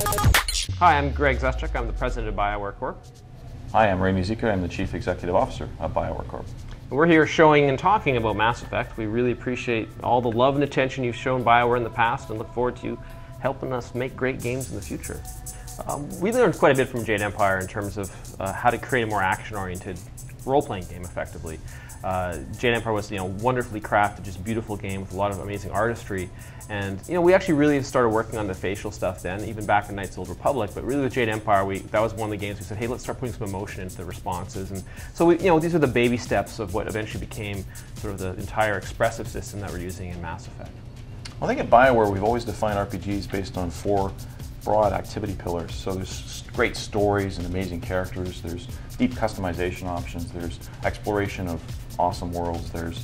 Hi, I'm Greg Zestruk. I'm the president of BioWare Corp. Hi, I'm Ray Musica. I'm the Chief Executive Officer of BioWare Corp. We're here showing and talking about Mass Effect. We really appreciate all the love and attention you've shown BioWare in the past and look forward to you helping us make great games in the future. We learned quite a bit from Jade Empire in terms of how to create a more action-oriented role-playing game effectively. Jade Empire was, wonderfully crafted, just beautiful game with a lot of amazing artistry. And we actually really started working on the facial stuff then, even back in Knights of the Old Republic. But really with Jade Empire, that was one of the games we said, hey, let's start putting some emotion into the responses. And so these are the baby steps of what eventually became sort of the entire expressive system that we're using in Mass Effect. Well, I think at BioWare we've always defined RPGs based on 4 broad activity pillars. So there's great stories and amazing characters, there's deep customization options, there's exploration of awesome worlds, there's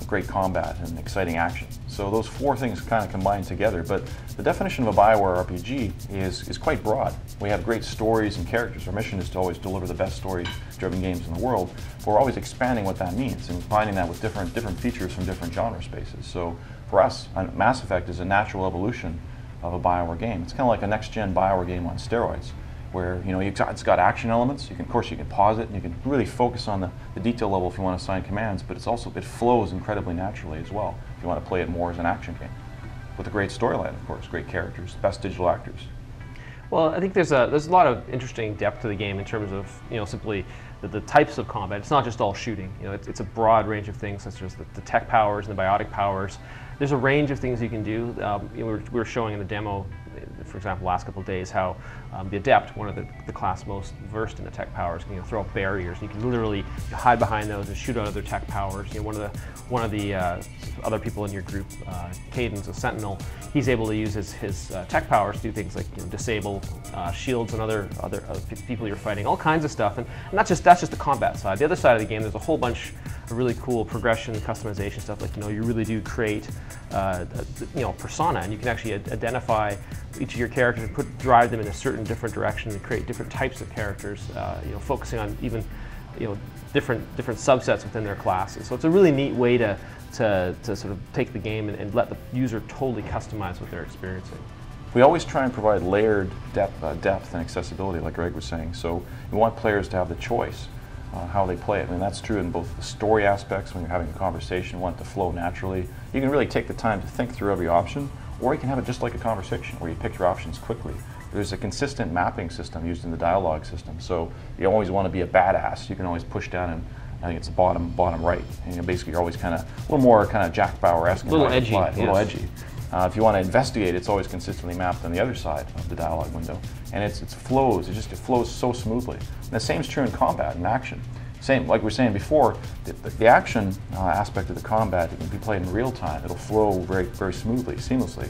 great combat and exciting action. So those 4 things kind of combine together, but the definition of a BioWare RPG is quite broad. We have great stories and characters. Our mission is to always deliver the best story-driven games in the world, but we're always expanding what that means and combining that with different features from different genre spaces. So for us, Mass Effect is a natural evolution of a BioWare game. It's kind of like a next-gen BioWare game on steroids, where it's got action elements. Of course, you can pause it and you can really focus on the detail level if you want to assign commands, but it flows incredibly naturally as well if you want to play it more as an action game. With a great storyline, of course, great characters, best digital actors. Well, I think there's a lot of interesting depth to the game in terms of simply the types of combat. It's not just all shooting. It's a broad range of things, such as the tech powers and the biotic powers. There's a range of things you can do. We were showing in the demo, for example, last couple of days, how the Adept, one of the class most versed in the tech powers, can throw up barriers. You can literally hide behind those and shoot out other tech powers. One of the other people in your group, Cadence, a Sentinel, he's able to use his tech powers to do things like disable shields and other people you're fighting, all kinds of stuff. And that's just the combat side. The other side of the game, there's a whole bunch of really cool progression, customization stuff. Like you really do create persona, and you can actually identify each of your characters and drive them in a certain different direction and create different types of characters. Focusing on even different subsets within their classes. So it's a really neat way to sort of take the game and let the user totally customize what they're experiencing. We always try and provide layered depth and accessibility, like Greg was saying. So we want players to have the choice how they play it. I mean, that's true in both the story aspects. When you're having a conversation, you want it to flow naturally. You can really take the time to think through every option, or you can have it just like a conversation where you pick your options quickly. There's a consistent mapping system used in the dialogue system, so you always want to be a badass. You can always push down, and I think it's the bottom right. And basically, you're always kind of a little more kind of Jack Bauer-esque, a little edgy. A little edgy. If you want to investigate, it's always consistently mapped on the other side of the dialogue window, and it flows. It flows so smoothly. And the same is true in combat and action. Same, like we were saying before, the action aspect of the combat, it can be played in real time. It'll flow very, very smoothly, seamlessly.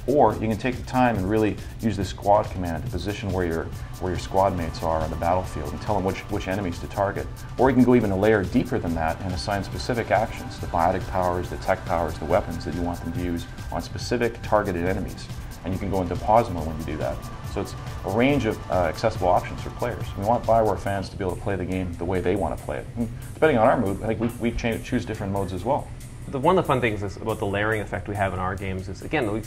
Or you can take the time and really use the squad command to position where your squad mates are on the battlefield and tell them which enemies to target. Or you can go even a layer deeper than that and assign specific actions, the biotic powers, the tech powers, the weapons that you want them to use on specific targeted enemies. And you can go into pause mode when you do that. So it's a range of accessible options for players. We want BioWare fans to be able to play the game the way they want to play it. And depending on our mood, I think we choose different modes as well. One of the fun things is about the layering effect we have in our games is, again, we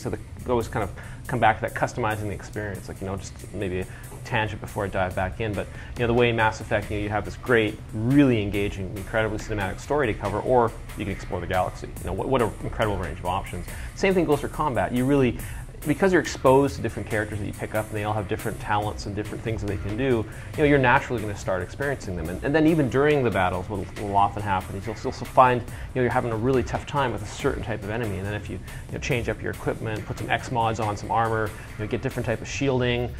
always kind of come back to that customizing the experience, like, just maybe a tangent before I dive back in, but the way in Mass Effect, you have this great, really engaging, incredibly cinematic story to cover, or you can explore the galaxy. What an incredible range of options. Same thing goes for combat. You really, because you're exposed to different characters that you pick up and they all have different talents and different things that they can do, you're naturally going to start experiencing them. And then even during the battles, what will often happen is you'll also find you're having a really tough time with a certain type of enemy. And then if you change up your equipment, put some X mods on, some armor, get different type of shielding,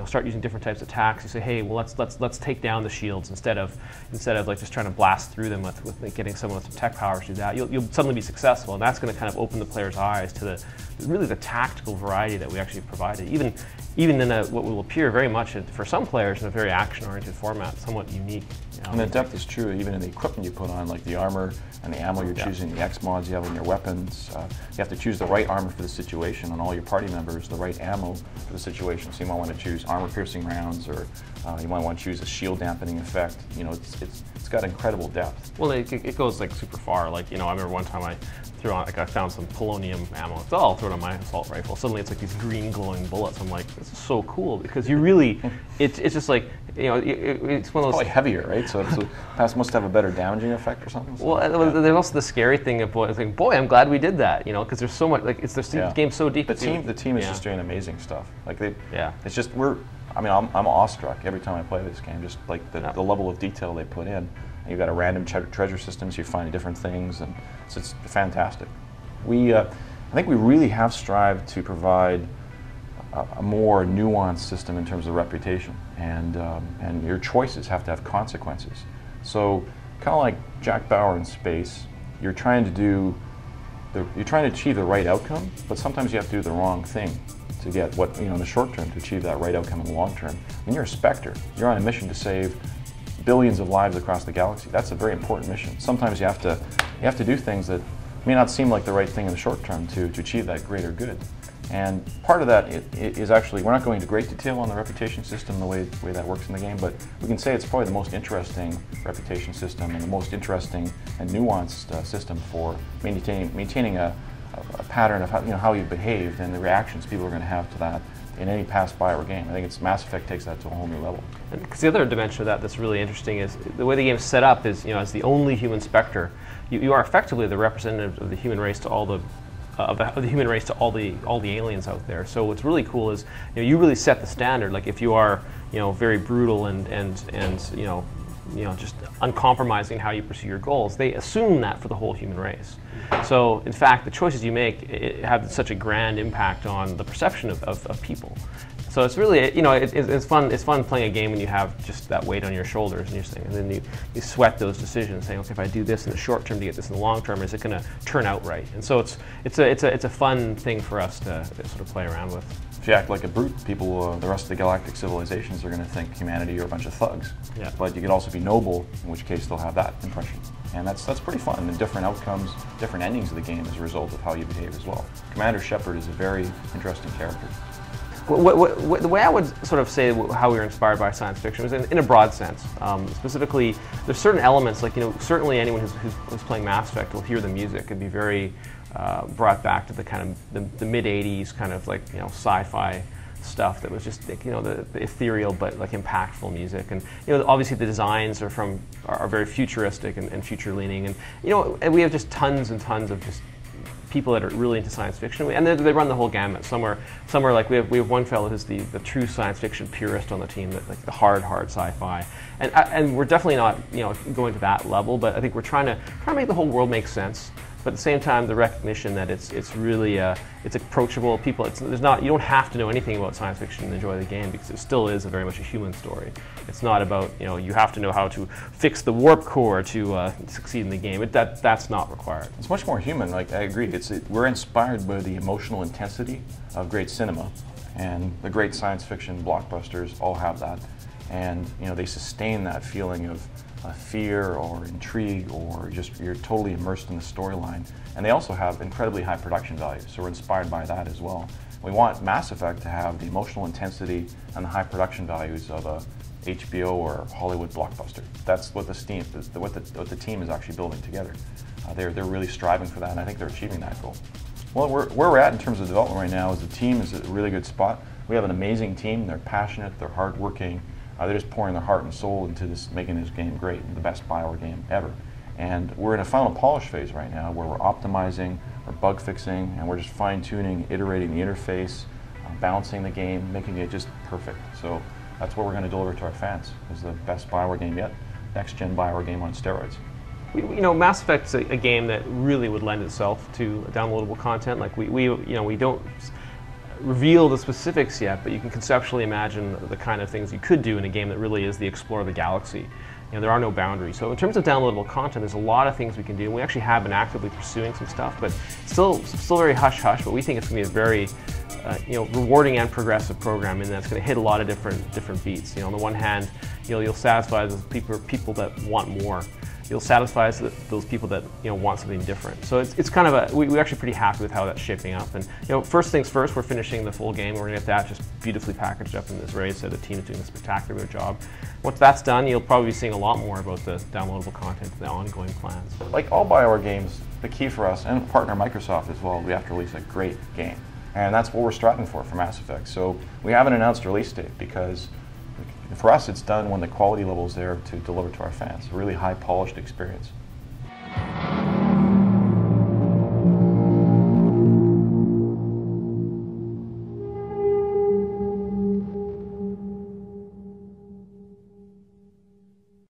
start using different types of attacks. You say, hey, well, let's take down the shields instead of like just trying to blast through them with getting someone with some tech powers to do that. You'll suddenly be successful, and that's going to kind of open the player's eyes to the tactical variety that we actually provided. Even in what will appear very much for some players in a very action-oriented format, somewhat unique. And the depth is true even in the equipment you put on, like the armor and the ammo you're choosing, the X mods you have on your weapons. You have to choose the right armor for the situation on all your party members, the right ammo for the situation. So you might want to choose armor-piercing rounds, or you might want to choose a shield-dampening effect. It's got incredible depth. Well, it goes like super far. Like I remember one time I threw on, like I found some polonium ammo. It's all thrown on my assault rifle. Suddenly it's like these green glowing bullets. I'm like, this is so cool because you really, it's just like, you know, it's one of those. Probably heavier, right? So it must have a better damaging effect or something. So, well, there's also the scary thing of boy, I'm glad we did that, you know, because there's so much, like the game's so deep. The team is just doing amazing stuff. Like it's just I'm awestruck every time I play this game. Just like the level of detail they put in. You've got a random treasure system, so you're finding different things, and so it's fantastic. I think we really have strived to provide a more nuanced system in terms of reputation, and your choices have to have consequences. So, kind of like Jack Bauer in space, you're trying to achieve the right outcome, but sometimes you have to do the wrong thing to get what, you know, in the short term to achieve that right outcome in the long term. When you're a Spectre, you're on a mission to save billions of lives across the galaxy. That's a very important mission. Sometimes you have to do things that may not seem like the right thing in the short term to achieve that greater good. And part of that is actually, we're not going into great detail on the reputation system, the way that works in the game, but we can say it's probably the most interesting reputation system and the most interesting and nuanced system for maintaining a pattern of how you've behaved and the reactions people are going to have to that in any past BioWare game. I think it's Mass Effect takes that to a whole new level. Because the other dimension of that that's really interesting is the way the game's set up is, you know, as the only human Spectre, you are effectively the representative of the human race to all the aliens out there. So what's really cool is, you know, you really set the standard. Like if you are, you know, very brutal and you know, just uncompromising how you pursue your goals, they assume that for the whole human race. So, in fact, the choices you make have such a grand impact on the perception of people. So it's really, you know, it's fun. It's fun playing a game when you have just that weight on your shoulders, and you're saying, and then you sweat those decisions, saying, okay, if I do this in the short term to get this in the long term, is it going to turn out right? And so it's a fun thing for us to sort of play around with. If you act like a brute, people, the rest of the galactic civilizations are going to think humanity are a bunch of thugs. Yeah. But you could also be noble, in which case they'll have that impression. And that's pretty fun. And different outcomes, different endings of the game as a result of how you behave as well. Commander Shepard is a very interesting character. The way I would sort of say how we were inspired by science fiction was in a broad sense. Specifically, there's certain elements, like, you know, certainly anyone who's playing Mass Effect will hear the music and be very brought back to the kind of the mid '80s kind of, like, you know, sci-fi stuff that was just, you know, the ethereal but like impactful music. And, you know, obviously the designs are very futuristic and future leaning, and, you know, and we have just tons and tons of just people that are really into science fiction, and they run the whole gamut. Some are like, we have one fellow who's the true science fiction purist on the team, that like the hard sci-fi, and we're definitely not, you know, going to that level, but I think we're trying to make the whole world make sense. But at the same time, the recognition that it's really it's approachable. People, you don't have to know anything about science fiction to enjoy the game, because it still is very much a human story. It's not about, you know, you have to know how to fix the warp core to succeed in the game. That's not required. It's much more human. Like, I agree. We're inspired by the emotional intensity of great cinema, and the great science fiction blockbusters all have that. And, you know, they sustain that feeling of fear or intrigue, or just you're totally immersed in the storyline. And they also have incredibly high production values, so we're inspired by that as well. We want Mass Effect to have the emotional intensity and the high production values of a HBO or Hollywood blockbuster. That's what the team is actually building together. They're really striving for that, and I think they're achieving that goal. Well, where we're at in terms of development right now is the team is at a really good spot. We have an amazing team. They're passionate, they're hardworking. They're just pouring their heart and soul into making this game great, the best BioWare game ever. And we're in a final polish phase right now, where we're optimizing, we're bug fixing, and we're just fine-tuning, iterating the interface, balancing the game, making it just perfect. So that's what we're going to deliver to our fans, is the best BioWare game yet, next-gen BioWare game on steroids. You know, Mass Effect's a game that really would lend itself to downloadable content. Like we don't reveal the specifics yet, but you can conceptually imagine the kind of things you could do in a game that really is the explore of the galaxy. You know, there are no boundaries. So in terms of downloadable content, there's a lot of things we can do. And we actually have been actively pursuing some stuff, but still very hush-hush. But we think it's going to be a very you know, rewarding and progressive program, and that's going to hit a lot of different beats. You know, on the one hand, you'll satisfy those people that want more. You'll satisfy those people that, you know, want something different. So it's kind of we're actually pretty happy with how that's shaping up. And, you know, first things first, we're finishing the full game. We're going to get that just beautifully packaged up in this race. So the team is doing a spectacular job. Once that's done, you'll probably be seeing a lot more about the downloadable content, the ongoing plans. Like all BioWare games, the key for us, and partner Microsoft as well. We have to release a great game. And that's what we're striving for Mass Effect. So we haven't announced release date because for us it's done when the quality level is there to deliver to our fans. A really high polished experience.